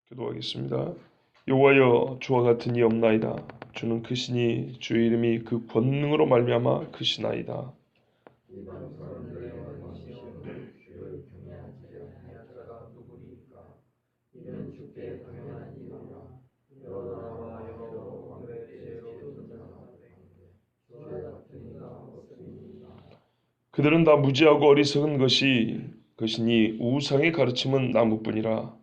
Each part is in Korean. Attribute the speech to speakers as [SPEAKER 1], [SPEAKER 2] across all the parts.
[SPEAKER 1] 기도하겠습니다. 여호와여, 주와 같은 이 없나이다. 주는 크시니 주의 이름이 그 권능으로 말미암아 크시나이다.
[SPEAKER 2] 이방 사람들의 왕이시여 주를 경외하지 아니할 자가 누구리까? 이는 주께 당연한 일이라. 여러 나라와 여러 왕의 죄로 든 자가 가운데 주와 같은 이가 없으니이다.
[SPEAKER 1] 그들은 다 무지하고 어리석은 것이니 우상의 가르침은 나무뿐이라.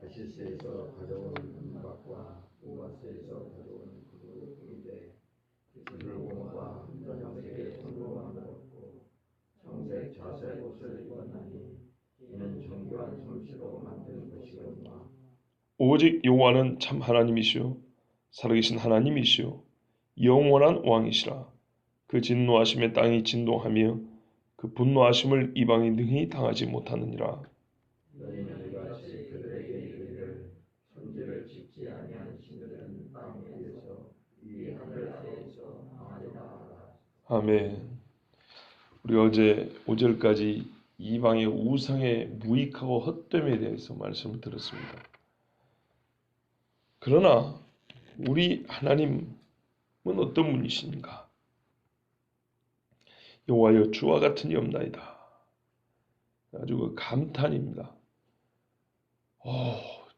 [SPEAKER 2] 다시스에서 가져온 은박과 우마스에서 가져온 구두이되 불공과 정색의 돈으로 만들었고 정색 자색 옷을 입었나니 이는 정교한 솜씨로 만든 것이거니와.
[SPEAKER 1] 오직 여호와는 참 하나님이시요 살아계신 하나님이시요 영원한 왕이시라. 그 진노하심에 땅이 진동하며 그 분노하심을 이방이 능히 당하지 못하느니라.
[SPEAKER 2] 너희는 이같이 그들에게 이르기를 천지를 짓지 아니한 신들은 땅 위에서 위 하늘 아래에서 망하리라 하라.
[SPEAKER 1] 아멘. 우리 어제 5절까지 이방의 우상의 무익하고 헛됨에 대해서 말씀을 들었습니다. 그러나 우리 하나님은 어떤 분이신가? 여호와여, 주와 같은 이 없나이다. 아주 그 감탄입니다.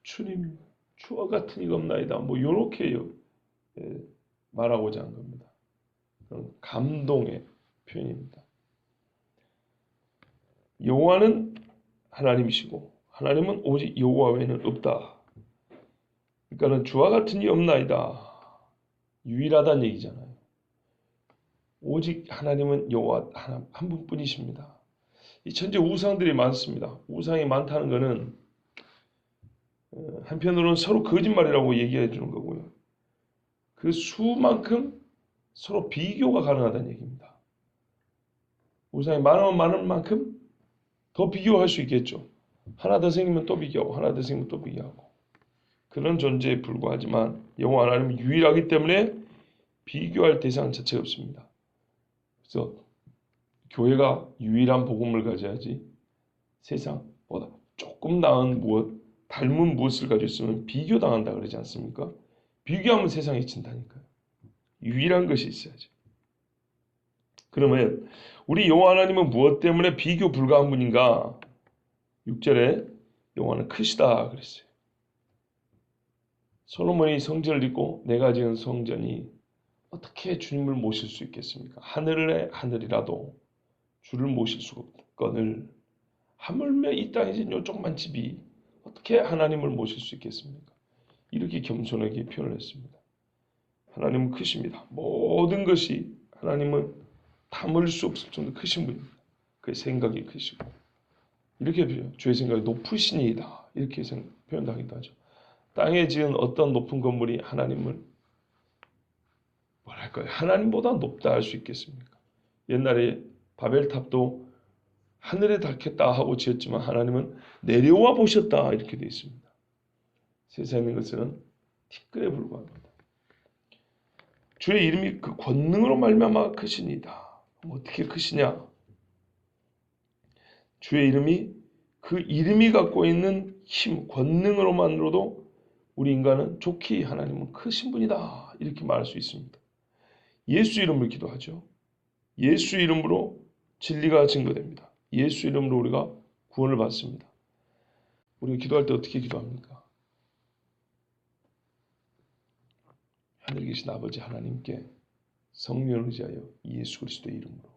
[SPEAKER 1] 주님, 주와 같은 이가 없나이다. 뭐 이렇게 말하고자 한 겁니다. 그런 감동의 표현입니다. 여호와는 하나님이시고 하나님은 오직 여호와 외에는 없다. 그러니까는 주와 같은 이 없나이다. 유일하다는 얘기잖아요. 오직 하나님은 여호와 한 분뿐이십니다. 이 천지 우상들이 많습니다. 우상이 많다는 것은 한편으로는 서로 거짓말이라고 얘기해 주는 거고요. 그 수만큼 서로 비교가 가능하다는 얘기입니다. 우상이 많으면 많은 만큼 더 비교할 수 있겠죠. 하나 더 생기면 또 비교하고 하나 더 생기면 또 비교하고 그런 존재에 불과하지만 여호와 하나님은 유일하기 때문에 비교할 대상 자체가 없습니다. 그래서 교회가 유일한 복음을 가져야지 세상보다 조금 나은 닮은 무엇을 가지고 있으면 비교당한다 그러지 않습니까? 비교하면 세상이 진다니까요. 유일한 것이 있어야죠. 그러면 우리 여호와 하나님은 무엇 때문에 비교 불가한 분인가? 6절에 여호와는 크시다 그랬어요. 솔로몬이 성전을 짓고 내가 지은 성전이 어떻게 주님을 모실 수 있겠습니까? 하늘의 하늘이라도 주를 모실 수 없거늘 하물며 이 땅에 있는 요쪽만 집이 어떻게 하나님을 모실 수 있겠습니까? 이렇게 겸손하게 표현을 했습니다. 하나님은 크십니다. 모든 것이 하나님은 담을 수 없을 정도 크신 분입니다. 그의 생각이 크시고 이렇게 주의 생각이 높으시니이다 이렇게 표현하기도 하죠. 땅에 지은 어떤 높은 건물이 하나님을 뭐랄까요? 하나님보다 높다 할 수 있겠습니까? 옛날에 바벨탑도 하늘에 닿겠다 하고 지었지만 하나님은 내려와 보셨다 이렇게 되어 있습니다. 세상에 있는 것은 티끌에 불과합니다. 주의 이름이 그 권능으로 말미암아 크시니다. 어떻게 크시냐? 주의 이름이 그 이름이 갖고 있는 힘, 권능으로만으로도 우리 인간은 좋게 하나님은 크신 분이다 이렇게 말할 수 있습니다. 예수 이름을 기도하죠. 예수 이름으로 진리가 증거됩니다. 예수 이름으로 우리가 구원을 받습니다. 우리가 기도할 때 어떻게 기도합니까? 하늘에 계신 아버지 하나님께 성령을 의지하여 예수 그리스도의 이름으로.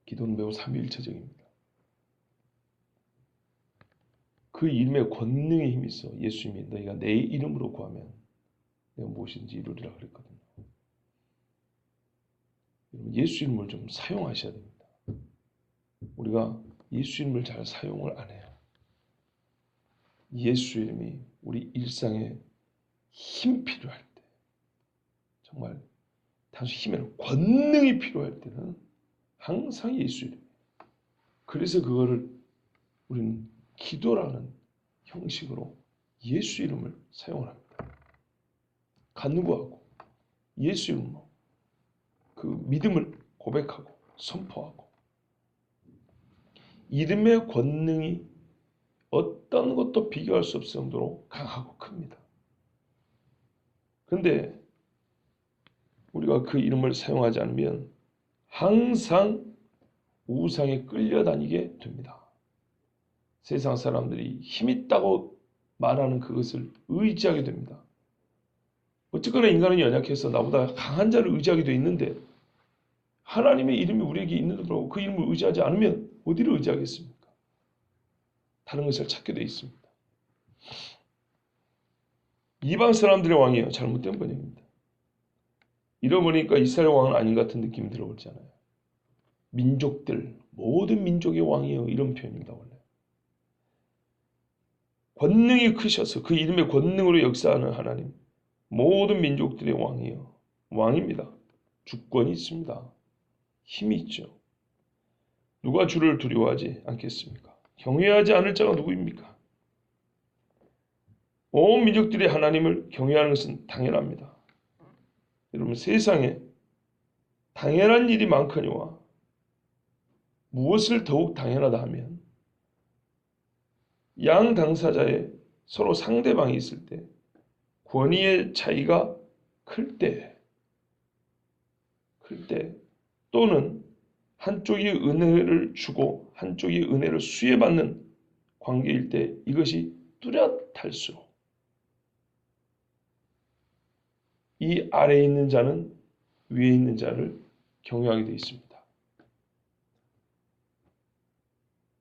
[SPEAKER 1] 기도는 매우 삼위일체적입니다. 그 이름에 권능의 힘이 있어. 예수님이 너희가 내 이름으로 구하면 내가 무엇인지 이루리라 그랬거든요. 예수 이름을 좀 사용하셔야 됩니다. 우리가 예수 이름을 잘 사용을 안 해요. 예수 이름이 우리 일상에 힘 필요할 때, 정말 단순히 힘이 아니라 권능이 필요할 때는 항상 예수 이름. 그래서 그거를 우리는 기도라는 형식으로 예수 이름을 사용을 합니다. 간구하고 예수 이름으로 그 믿음을 고백하고 선포하고 이름의 권능이 어떤 것도 비교할 수 없을 정도로 강하고 큽니다. 근데 우리가 그 이름을 사용하지 않으면 항상 우상에 끌려다니게 됩니다. 세상 사람들이 힘있다고 말하는 그것을 의지하게 됩니다. 어쨌거나 인간은 연약해서 나보다 강한 자를 의지하게 돼 있는데 하나님의 이름이 우리에게 있는데도 불구하고 그 이름을 의지하지 않으면 어디를 의지하겠습니까? 다른 것을 찾게 돼 있습니다. 이방 사람들의 왕이에요. 잘못된 번역입니다. 잃어버리니까 이스라엘 왕은 아닌 것 같은 느낌이 들어오잖아요. 민족들, 모든 민족의 왕이에요. 이런 표현입니다. 원래. 권능이 크셔서 그 이름의 권능으로 역사하는 하나님, 모든 민족들의 왕이에요. 왕입니다. 주권이 있습니다. 힘이 있죠. 누가 주를 두려워하지 않겠습니까? 경외하지 않을 자가 누구입니까? 온 민족들이 하나님을 경외하는 것은 당연합니다. 여러분, 세상에 당연한 일이 많거니와 무엇을 더욱 당연하다 하면 양 당사자의 서로 상대방이 있을 때 권위의 차이가 클 때 또는 한쪽이 은혜를 주고 한쪽이 은혜를 수혜받는 관계일 때 이것이 뚜렷할수록 이 아래에 있는 자는 위에 있는 자를 경외하게 되어 있습니다.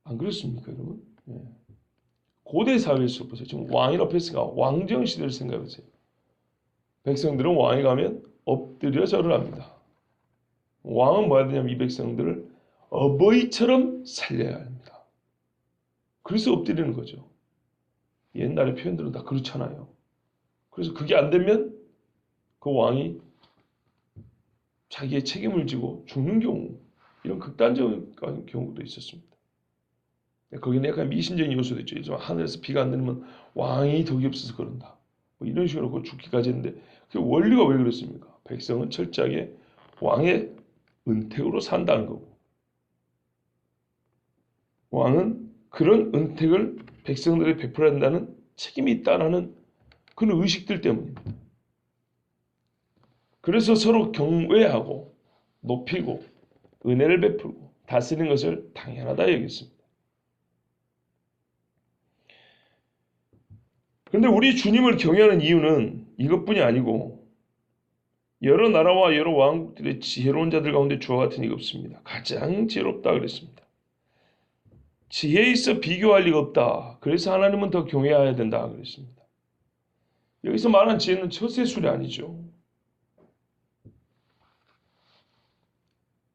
[SPEAKER 1] 안 그렇습니까, 여러분? 네. 고대 사회에서 보세요. 지금 왕이라고 했으니까 왕정 시대를 생각해 보세요. 백성들은 왕이 가면 엎드려 절을 합니다. 왕은 뭐 해야 되냐면 이 백성들을 어버이처럼 살려야 합니다. 그래서 엎드리는 거죠. 옛날의 표현들은 다 그렇잖아요. 그래서 그게 안 되면 그 왕이 자기의 책임을 지고 죽는 경우, 이런 극단적인 경우도 있었습니다. 거기는 약간 미신적인 요소도 있죠. 하늘에서 비가 안 내리면 왕이 덕이 없어서 그런다. 뭐 이런 식으로 죽기까지 했는데 그 원리가 왜 그렇습니까? 백성은 철저하게 왕의 은택으로 산다는 거고 왕은 그런 은택을 백성들에게 베풀어야 한다는 책임이 있다는 그런 의식들 때문입니다. 그래서 서로 경외하고 높이고 은혜를 베풀고 다스리는 것을 당연하다 여겼습니다. 그런데 우리 주님을 경외하는 이유는 이것뿐이 아니고 여러 나라와 여러 왕국들의 지혜로운 자들 가운데 주와 같은 이가 없습니다. 가장 지혜롭다 그랬습니다. 지혜에 있어 비교할 리가 없다. 그래서 하나님은 더 경외해야 된다 그랬습니다. 여기서 말한 지혜는 처세술이 아니죠.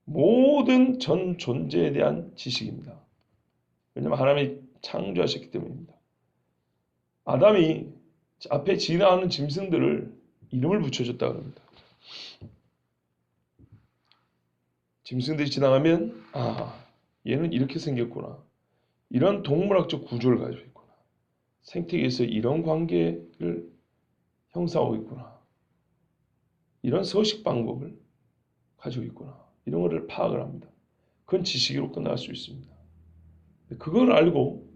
[SPEAKER 1] 모든 전 존재에 대한 지식입니다. 왜냐하면 하나님이 창조하셨기 때문입니다. 아담이 앞에 지나가는 짐승들을 이름을 붙여줬다고 합니다. 짐승들이 지나가면 얘는 이렇게 생겼구나. 이런 동물학적 구조를 가지고 있구나. 생태계에서 이런 관계를 형성하고 있구나. 이런 서식 방법을 가지고 있구나. 이런 것을 파악을 합니다. 그건 지식으로 끝날 수 있습니다. 그걸 알고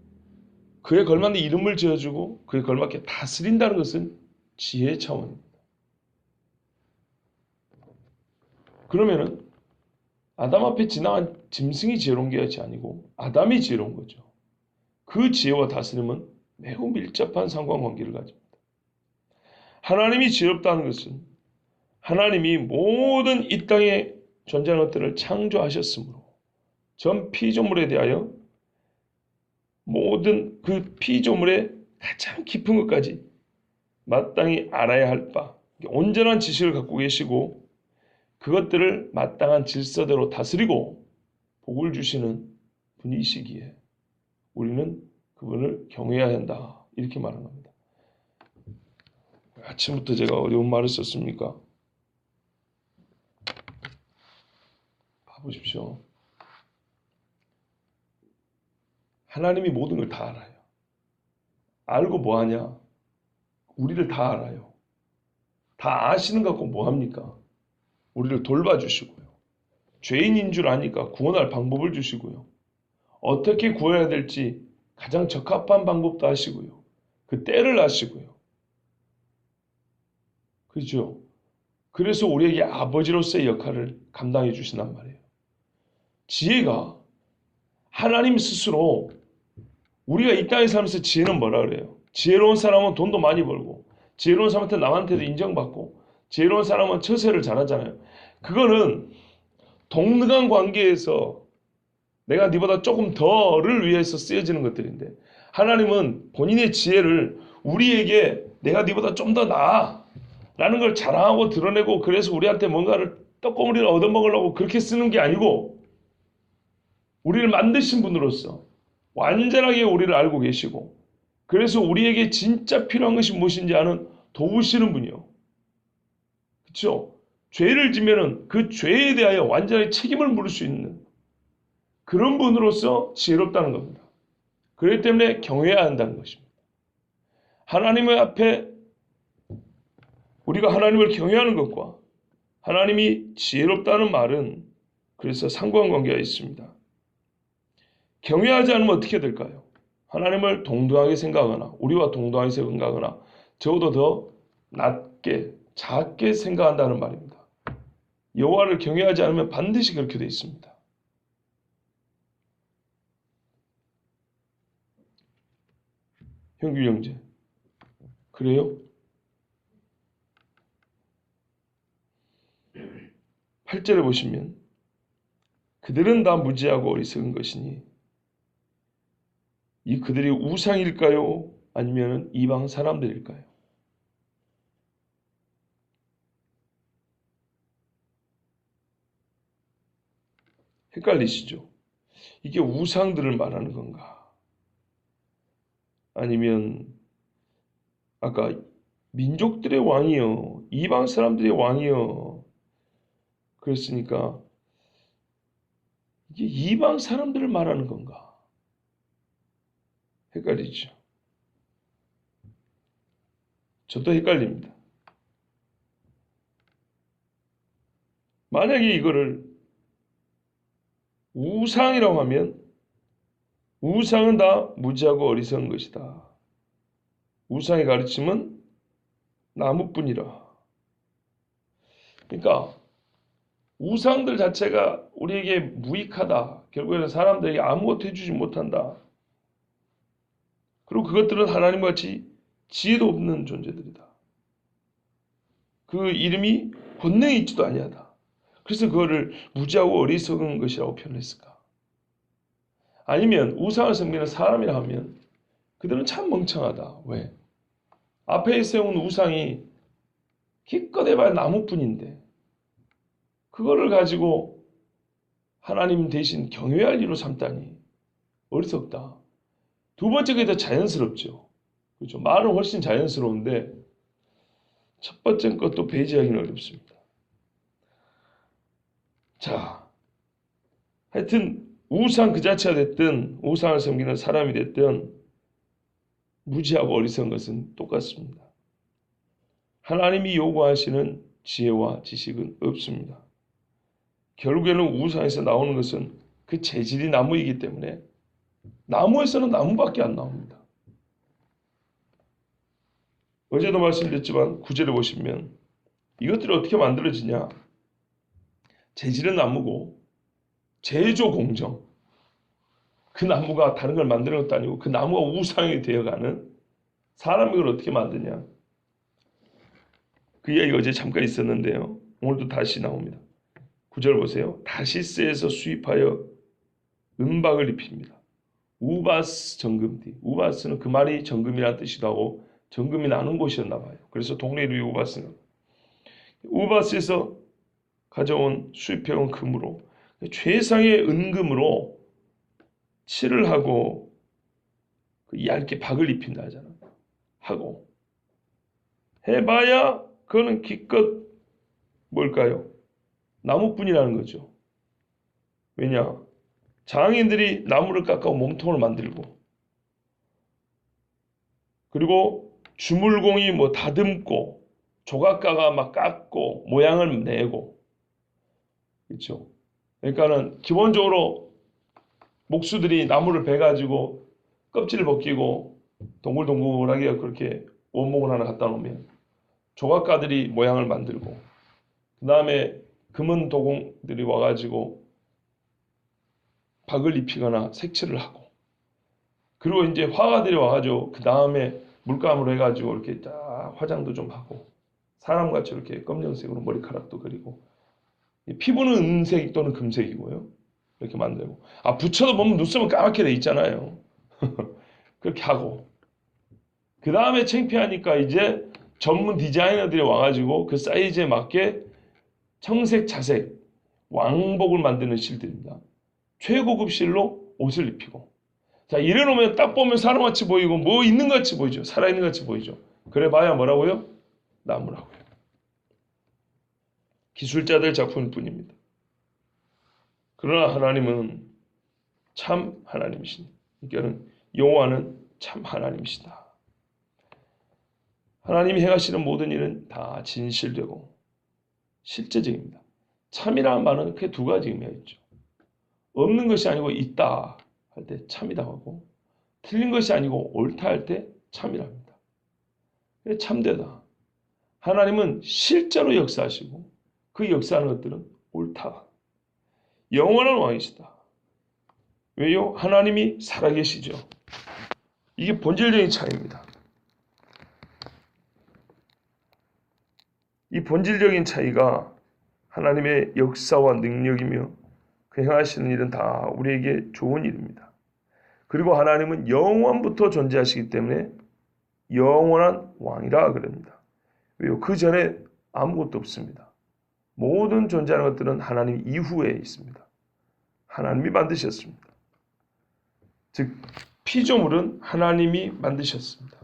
[SPEAKER 1] 그에 걸맞는 이름을 지어주고 그에 걸맞게 다스린다는 것은 지혜의 차원입니다. 그러면은 아담 앞에 지나간 짐승이 지혜로운 게 아니고 아담이 지혜로운 거죠. 그 지혜와 다스림은 매우 밀접한 상관관계를 가집니다. 하나님이 지혜롭다는 것은 하나님이 모든 이 땅에 존재하는 것들을 창조하셨으므로 전 피조물에 대하여 모든 그 피조물의 가장 깊은 것까지 마땅히 알아야 할 바, 온전한 지식을 갖고 계시고 그것들을 마땅한 질서대로 다스리고 복을 주시는 분이시기에 우리는 그분을 경외해야 한다. 이렇게 말하는 겁니다. 아침부터 제가 어려운 말을 썼습니까? 봐보십시오. 하나님이 모든 걸 다 알아요. 알고 뭐하냐? 우리를 다 알아요. 다 아시는 것 갖고 뭐합니까? 우리를 돌봐주시고요. 죄인인 줄 아니까 구원할 방법을 주시고요. 어떻게 구해야 될지 가장 적합한 방법도 아시고요. 그 때를 아시고요. 그렇죠? 그래서 우리에게 아버지로서의 역할을 감당해 주신단 말이에요. 지혜가 하나님 스스로 우리가 이 땅에 살면서 지혜는 뭐라 그래요? 지혜로운 사람은 돈도 많이 벌고 지혜로운 사람한테 남한테도 인정받고 지혜로운 사람은 처세를 잘하잖아요. 그거는 동등한 관계에서 내가 네보다 조금 더를 위해서 쓰여지는 것들인데 하나님은 본인의 지혜를 우리에게 내가 네보다 좀 더 나아 라는 걸 자랑하고 드러내고 그래서 우리한테 뭔가를 떡고물이를 얻어먹으려고 그렇게 쓰는 게 아니고 우리를 만드신 분으로서 완전하게 우리를 알고 계시고 그래서 우리에게 진짜 필요한 것이 무엇인지 아는 도우시는 분이요. 그렇죠? 죄를 지면은 그 죄에 대하여 완전히 책임을 물을 수 있는 그런 분으로서 지혜롭다는 겁니다. 그렇기 때문에 경외해야 한다는 것입니다. 하나님의 앞에 우리가 하나님을 경외하는 것과 하나님이 지혜롭다는 말은 그래서 상관관계가 있습니다. 경외하지 않으면 어떻게 될까요? 하나님을 동등하게 생각하거나 우리와 동등하게 생각하거나 적어도 더 낮게 작게 생각한다는 말입니다. 여호와를 경외하지 않으면 반드시 그렇게 되어 있습니다. 형규 형제 그래요? 8절에 보시면 그들은 다 무지하고 어리석은 것이니 이 그들이 우상일까요? 아니면 이방 사람들일까요? 헷갈리시죠? 이게 우상들을 말하는 건가? 아니면 아까 민족들의 왕이요, 이방 사람들의 왕이요. 그랬으니까 이게 이방 사람들을 말하는 건가? 헷갈리죠? 저도 헷갈립니다. 만약에 이거를 우상이라고 하면 우상은 다 무지하고 어리석은 것이다. 우상의 가르침은 나무뿐이라. 그러니까 우상들 자체가 우리에게 무익하다. 결국에는 사람들에게 아무것도 해주지 못한다. 그리고 그것들은 하나님과 같이 지혜도 없는 존재들이다. 그 이름이 권능이 있지도 아니하다. 그래서 그거를 무지하고 어리석은 것이라고 표현했을까? 아니면 우상을 섬기는 사람이라 하면 그들은 참 멍청하다. 왜? 앞에 세운 우상이 기껏 해봐야 나무뿐인데 그거를 가지고 하나님 대신 경외할 이로 삼다니 어리석다. 두 번째 게 더 자연스럽죠. 그렇죠? 말은 훨씬 자연스러운데 첫 번째 것도 배제하기는 어렵습니다. 자, 하여튼 우상 그 자체가 됐든 우상을 섬기는 사람이 됐든 무지하고 어리석은 것은 똑같습니다. 하나님이 요구하시는 지혜와 지식은 없습니다. 결국에는 우상에서 나오는 것은 그 재질이 나무이기 때문에 나무에서는 나무밖에 안 나옵니다. 어제도 말씀드렸지만 9절에 보시면 이것들이 어떻게 만들어지냐? 재질은 나무고 제조 공정. 그 나무가 다른 걸 만드는 것도 아니고 그 나무가 우상이 되어가는 사람이 그걸 어떻게 만드냐? 그 이야기 어제 잠깐 있었는데요. 오늘도 다시 나옵니다. 9절 보세요. 다시스에서 수입하여 은박을 입힙니다. 우바스 정금띠. 우바스는 그 말이 정금이라는 뜻이기도 하고 정금이 나는 곳이었나 봐요. 그래서 동네 이름이 우바스는. 우바스에서 가져온 수입해온 금으로 최상의 은금으로 칠을 하고 그 얇게 박을 입힌다 하잖아. 하고 해봐야 그거는 기껏 뭘까요? 나무뿐이라는 거죠. 왜냐? 장인들이 나무를 깎아 몸통을 만들고 그리고 주물공이 뭐 다듬고 조각가가 막 깎고 모양을 내고 그렇죠. 그러니까는 기본적으로 목수들이 나무를 베가지고 껍질을 벗기고 동글동글하게 그렇게 원목을 하나 갖다 놓으면 조각가들이 모양을 만들고 그 다음에 금은 도공들이 와가지고 박을 입히거나 색칠을 하고 그리고 이제 화가들이 와가지고 그 다음에 물감으로 해가지고 이렇게 딱 화장도 좀 하고 사람같이 이렇게 검정색으로 머리카락도 그리고 피부는 은색 또는 금색이고요. 이렇게 만들고 붙여도 보면 눈썹은 까맣게 돼 있잖아요. 그렇게 하고 그 다음에 창피하니까 이제 전문 디자이너들이 와가지고 그 사이즈에 맞게 청색, 자색, 왕복을 만드는 실들입니다. 최고급 실로 옷을 입히고 자 이래놓으면 딱 보면 사람같이 보이고 뭐 있는 것 같이 보이죠. 살아있는 것 같이 보이죠. 그래봐야 뭐라고요? 나무라고요. 기술자들 작품일 뿐입니다. 그러나 하나님은 참 하나님이십니다. 그러니까 여호와는 참 하나님이시다. 하나님이 행하시는 모든 일은 다 진실되고 실제적입니다. 참이라는 말은 크게 두 가지 의미가 있죠. 없는 것이 아니고 있다 할 때 참이다 하고 틀린 것이 아니고 옳다 할 때 참이랍니다. 참되다. 하나님은 실제로 역사하시고 그 역사하는 것들은 옳다. 영원한 왕이시다. 왜요? 하나님이 살아계시죠. 이게 본질적인 차이입니다. 이 본질적인 차이가 하나님의 역사와 능력이며 그 행하시는 일은 다 우리에게 좋은 일입니다. 그리고 하나님은 영원부터 존재하시기 때문에 영원한 왕이라 그럽니다. 왜요? 그 전에 아무것도 없습니다. 모든 존재하는 것들은 하나님 이후에 있습니다. 하나님이 만드셨습니다. 즉 피조물은 하나님이 만드셨습니다.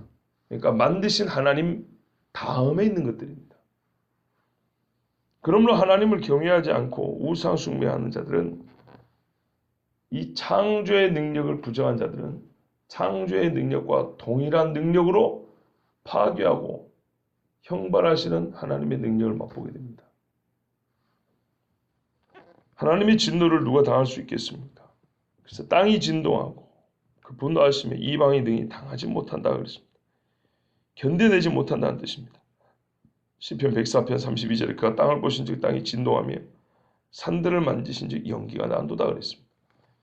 [SPEAKER 1] 그러니까 만드신 하나님 다음에 있는 것들입니다. 그러므로 하나님을 경외하지 않고 우상 숭배하는 자들은 이 창조의 능력을 부정한 자들은 창조의 능력과 동일한 능력으로 파괴하고 형벌하시는 하나님의 능력을 맛보게 됩니다. 하나님의 진노를 누가 당할 수 있겠습니까? 그래서 땅이 진동하고 그 분노하시며 이방의 능히 당하지 못한다 그랬습니다. 견뎌내지 못한다는 뜻입니다. 시편 104편 32절에 그가 땅을 보신즉 땅이 진동하며 산들을 만지신즉 연기가 난도다 그랬습니다.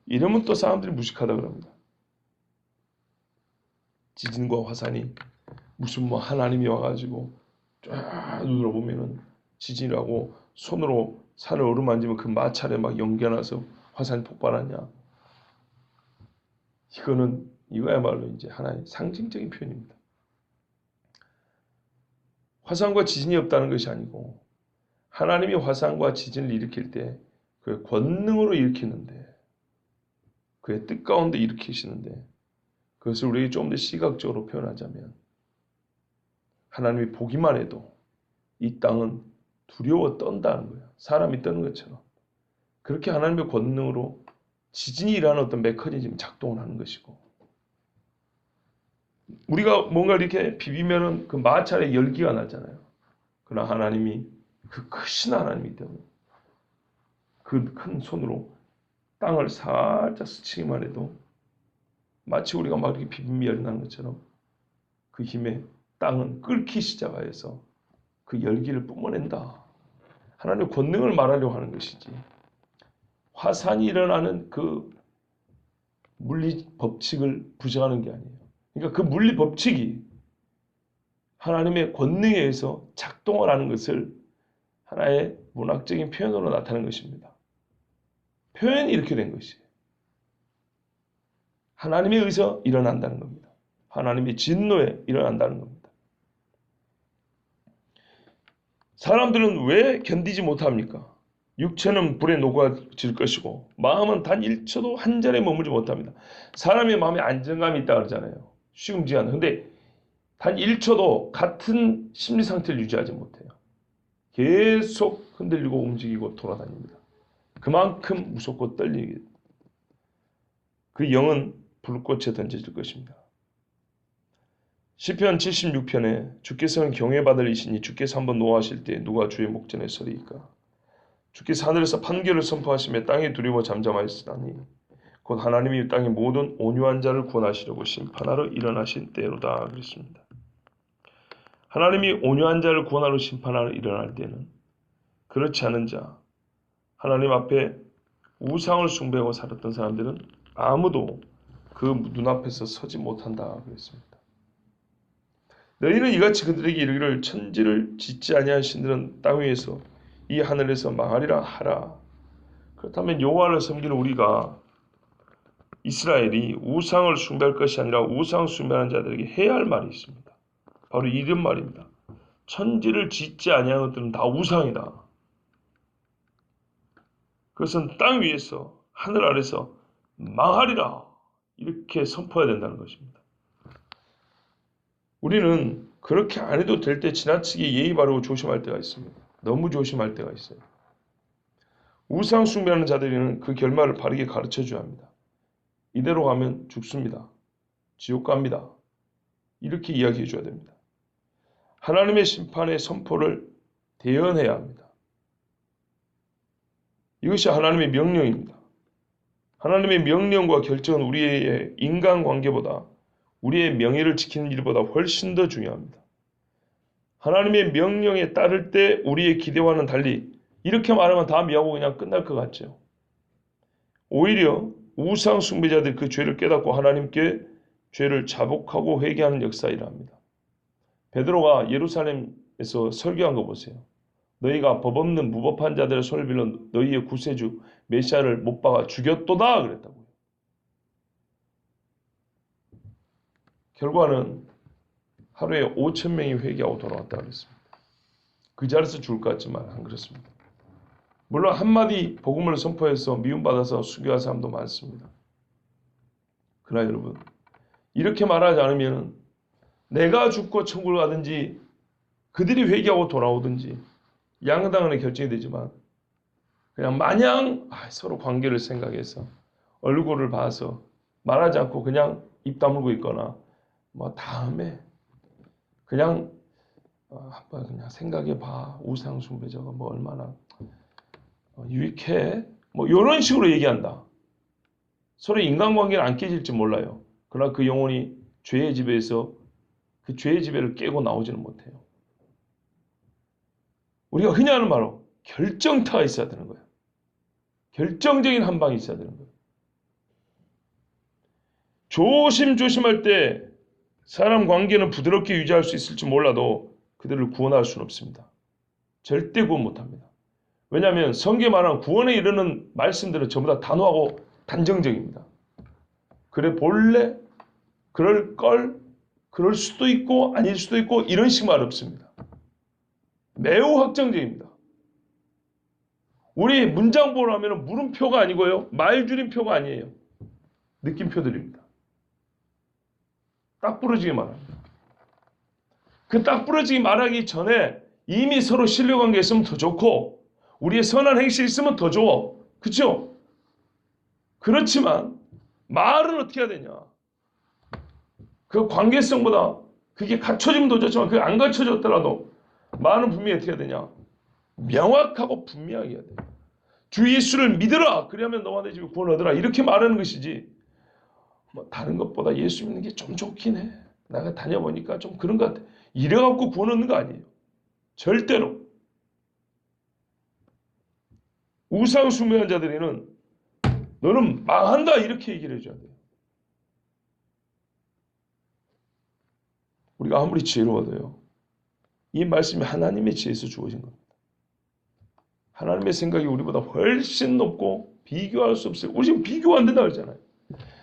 [SPEAKER 1] 이러면 또 사람들이 무식하다 그럽니다. 지진과 화산이 무슨 뭐 하나님이 와가지고 쫙 눈으로 보면은 지진이라고 손으로 산을 어루만지면 그 마찰에 막 연기가 나서 화산이 폭발하냐. 이거야말로 이제 하나의 상징적인 표현입니다. 화산과 지진이 없다는 것이 아니고 하나님이 화산과 지진을 일으킬 때 그의 권능으로 일으키는데 그의 뜻 가운데 일으키시는데 그것을 우리에게 좀 더 시각적으로 표현하자면 하나님이 보기만 해도 이 땅은 두려워 떤다는 거예요. 사람이 떠는 것처럼. 그렇게 하나님의 권능으로 지진이 일하는 어떤 메커니즘이 작동을 하는 것이고 우리가 뭔가 이렇게 비비면은 그 마찰에 열기가 나잖아요. 그러나 하나님이 그 크신 하나님이기 때문에 그 큰 손으로 땅을 살짝 스치기만 해도 마치 우리가 막 이렇게 비빔이 열이 나는 것처럼 그 힘에 땅은 끓기 시작하여서 그 열기를 뿜어낸다. 하나님의 권능을 말하려고 하는 것이지. 화산이 일어나는 그 물리 법칙을 부정하는 게 아니에요. 그러니까 그 물리 법칙이 하나님의 권능에 의해서 작동을 하는 것을 하나의 문학적인 표현으로 나타내는 것입니다. 표현이 이렇게 된 것이에요. 하나님에 의해서 일어난다는 겁니다. 하나님의 진노에 일어난다는 겁니다. 사람들은 왜 견디지 못합니까? 육체는 불에 녹아질 것이고 마음은 단 1초도 한 자리에 머물지 못합니다. 사람의 마음에 안정감이 있다 그러잖아요. 쉬움지 않은. 근데 단 1초도 같은 심리 상태를 유지하지 못해요. 계속 흔들리고 움직이고 돌아다닙니다. 그만큼 무섭고 떨리게. 그 영은 불꽃에 던져질 것입니다. 시편 76편에 주께서는 경외받을 이시니 주께서 한번 노하실 때 누가 주의 목전에 서리이까. 주께서 하늘에서 판결을 선포하시며 땅에 두려워 잠잠하였으나니 곧 하나님이 땅의 모든 온유한 자를 구원하시려고 심판하러 일어나신 때로다 그랬습니다. 하나님이 온유한 자를 구원하러 심판하러 일어날 때는 그렇지 않은 자, 하나님 앞에 우상을 숭배하고 살았던 사람들은 아무도 그 눈앞에서 서지 못한다 그랬습니다. 너희는 이같이 그들에게 이르기를 천지를 짓지 아니한 신들은 땅 위에서 이 하늘에서 망하리라 하라. 그렇다면 여호와를 섬기는 우리가 이스라엘이 우상을 숭배할 것이 아니라 우상 숭배하는 자들에게 해야 할 말이 있습니다. 바로 이런 말입니다. 천지를 짓지 아니한 것들은 다 우상이다. 그것은 땅 위에서 하늘 아래서 망하리라 이렇게 선포해야 된다는 것입니다. 우리는 그렇게 안 해도 될 때 지나치게 예의 바르고 조심할 때가 있습니다. 너무 조심할 때가 있어요. 우상 숭배하는 자들에게는 그 결말을 바르게 가르쳐줘야 합니다. 이대로 가면 죽습니다. 지옥 갑니다. 이렇게 이야기해 줘야 됩니다. 하나님의 심판의 선포를 대언해야 합니다. 이것이 하나님의 명령입니다. 하나님의 명령과 결정은 우리의 인간관계보다 우리의 명예를 지키는 일보다 훨씬 더 중요합니다. 하나님의 명령에 따를 때 우리의 기대와는 달리 이렇게 말하면 다 미하고 그냥 끝날 것 같죠. 오히려 우상 숭배자들이 그 죄를 깨닫고 하나님께 죄를 자복하고 회개하는 역사이라 합니다. 베드로가 예루살렘에서 설교한 거 보세요. 너희가 법 없는 무법한 자들의 손을 빌려 너희의 구세주 메시아를 못 박아 죽였도다 그랬다고요. 결과는 하루에 5,000명이 회개하고 돌아왔다 그랬습니다. 그 자리에서 죽을 것 같지만 안 그렇습니다. 물론 한마디 복음을 선포해서 미움받아서 순교한 사람도 많습니다. 그러나 여러분, 이렇게 말하지 않으면 내가 죽고 천국을 가든지 그들이 회개하고 돌아오든지 양당하는 결정이 되지만 그냥 마냥 서로 관계를 생각해서 얼굴을 봐서 말하지 않고 그냥 입 다물고 있거나 다음에 그냥 한번 그냥 생각해봐. 우상 숭배자가 얼마나 유익해? 이런 식으로 얘기한다. 서로 인간관계는 안 깨질지 몰라요. 그러나 그 영혼이 죄의 지배에서 그 죄의 지배를 깨고 나오지는 못해요. 우리가 흔히 하는 말로 결정타가 있어야 되는 거예요. 결정적인 한 방이 있어야 되는 거예요. 조심조심할 때 사람 관계는 부드럽게 유지할 수 있을지 몰라도 그들을 구원할 수는 없습니다. 절대 구원 못합니다. 왜냐하면 성경에 말하는 구원에 이르는 말씀들은 전부 다 단호하고 단정적입니다. 그래 볼래? 그럴 수도 있고 아닐 수도 있고 이런 식 말 없습니다. 매우 확정적입니다. 우리 문장보를 하면 물음표가 아니고요. 말줄임표가 아니에요. 느낌표들입니다. 딱 부러지게 말합니다. 그 딱 부러지게 말하기 전에 이미 서로 신뢰관계 있으면 더 좋고 우리의 선한 행실이 있으면 더 좋아. 그렇죠? 그렇지만 말은 어떻게 해야 되냐. 그 관계성보다 그게 갖춰지면 더 좋지만 그게 안 갖춰졌더라도 말은 분명히 어떻게 해야 되냐. 명확하고 분명하게 해야 돼요. 주 예수를 믿으라. 그러면 너와 내 집에 구원 얻으라. 이렇게 말하는 것이지. 다른 것보다 예수 믿는 게 좀 좋긴 해. 내가 다녀보니까 좀 그런 것 같아. 이래갖고 구원 얻는 거 아니에요. 절대로. 우상 숭배하는 자들에는 너는 망한다 이렇게 얘기를 해줘야 돼요. 우리가 아무리 지혜로워도요. 이 말씀이 하나님의 지혜에서 주어진 겁니다. 하나님의 생각이 우리보다 훨씬 높고 비교할 수 없어요. 우리 지금 비교가 안 된다 그러잖아요.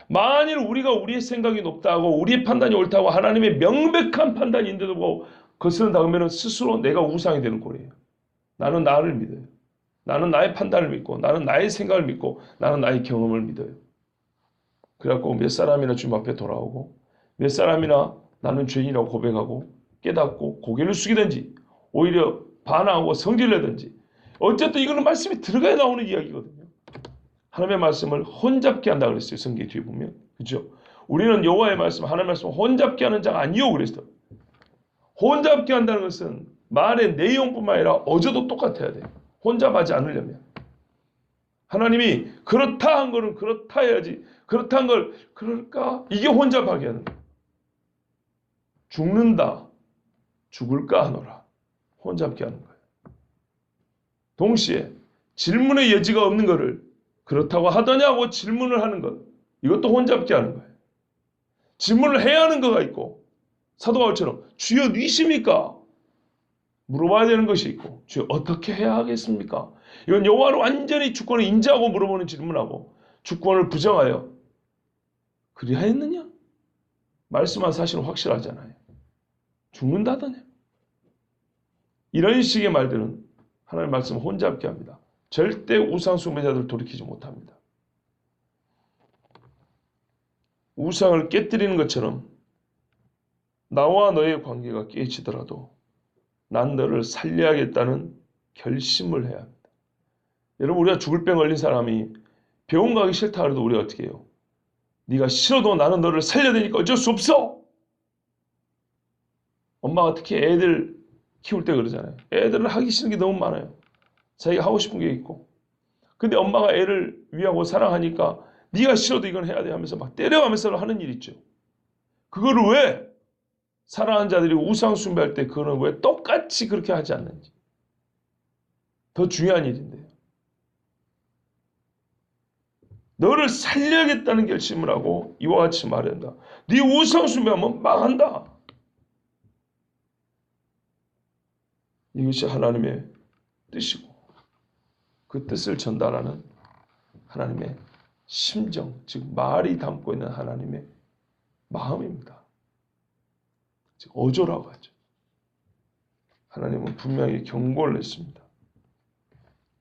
[SPEAKER 1] 만일 우리가 우리의 생각이 높다고 우리의 판단이 옳다고 하나님의 명백한 판단인데도 거스른다 그러면 스스로 내가 우상이 되는 꼴이에요. 나는 나를 믿어요. 나는 나의 판단을 믿고 나는 나의 생각을 믿고 나는 나의 경험을 믿어요. 그래갖고 몇 사람이나 주님 앞에 돌아오고 몇 사람이나 나는 죄인이라고 고백하고 깨닫고 고개를 숙이든지 오히려 반항하고 성질내든지 어쨌든 이거는 말씀이 들어가야 나오는 이야기거든요. 하나님의 말씀을 혼잡게 한다 그랬어요. 성경 뒤에 보면. 그렇죠? 우리는 여호와의 말씀, 하나님의 말씀을 혼잡게 하는 자가 아니요 그랬어요. 혼잡게 한다는 것은 말의 내용뿐만 아니라 어조도 똑같아야 돼요. 혼잡하지 않으려면. 하나님이 그렇다 한 거는 그렇다 해야지. 그렇다 한 걸 그럴까? 이게 혼잡하게 하는 거예요. 죽는다. 죽을까 하노라. 혼잡게 하는 거예요. 동시에 질문의 여지가 없는 거를 그렇다고 하더냐고 질문을 하는 것. 이것도 혼잡게 하는 거예요. 질문을 해야 하는 거가 있고 사도 바울처럼 주여 니십니까? 물어봐야 되는 것이 있고 주여 어떻게 해야 하겠습니까? 이건 여호와를 완전히 주권을 인지하고 물어보는 질문하고 주권을 부정하여 그리하였느냐? 말씀한 사실은 확실하잖아요. 죽는다더냐? 이런 식의 말들은 하나님의 말씀을 혼잡게 합니다. 절대 우상 숭배자들 돌이키지 못합니다. 우상을 깨뜨리는 것처럼 나와 너의 관계가 깨지더라도 난 너를 살려야겠다는 결심을 해야 합니다. 여러분 우리가 죽을 병 걸린 사람이 병원 가기 싫다 그래도 우리가 어떻게 해요? 네가 싫어도 나는 너를 살려야 되니까 어쩔 수 없어. 엄마가 특히 애들 키울 때 그러잖아요. 애들은 하기 싫은 게 너무 많아요. 자기가 하고 싶은 게 있고. 근데 엄마가 애를 위하고 사랑하니까 네가 싫어도 이건 해야 돼 하면서 막 때려가면서 하는 일 있죠. 그거를 왜 사랑하는 자들이 우상 숭배할 때 그거는 왜 똑같이 그렇게 하지 않는지. 더 중요한 일인데요. 너를 살려야겠다는 결심을 하고 이와 같이 말한다. 네 우상 숭배하면 망한다. 이것이 하나님의 뜻이고 그 뜻을 전달하는 하나님의 심정, 즉 말이 담고 있는 하나님의 마음입니다. 즉 어조라고 하죠. 하나님은 분명히 경고를 했습니다.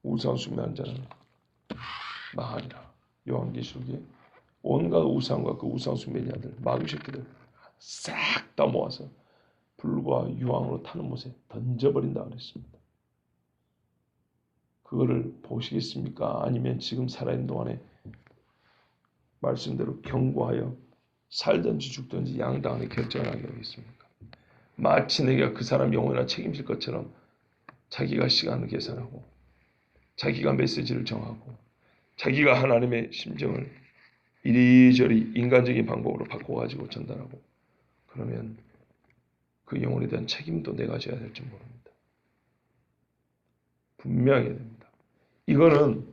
[SPEAKER 1] 우상 숭배하는 자는 망하리라. 요한계시록에 온갖 우상과 그 우상 숭배자들, 마귀 새끼들 싹 다 모아서 불과 유황으로 타는 못에 던져버린다 그랬습니다. 그거를 보시겠습니까? 아니면 지금 살아있는 동안에 말씀대로 경고하여 살든지 죽든지 양당 안에 결정을 하게 하겠습니까? 마치 내가 그 사람 영혼이나 책임질 것처럼 자기가 시간을 계산하고 자기가 메시지를 정하고 자기가 하나님의 심정을 이리저리 인간적인 방법으로 바꿔가지고 전달하고 그러면 그 영혼에 대한 책임도 내가 져야 될지 모릅니다. 분명히 해야 됩니다. 이거는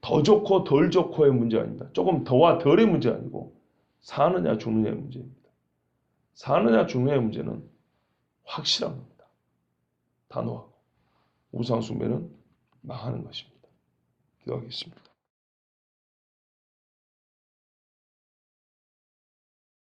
[SPEAKER 1] 더 좋고 덜 좋고의 문제 아닙니다. 조금 더와 덜의 문제 아니고 사느냐 죽느냐의 문제입니다. 사느냐 죽느냐의 문제는 확실한 겁니다. 단호하고 우상 숭배는 망하는 것입니다. 기도하겠습니다.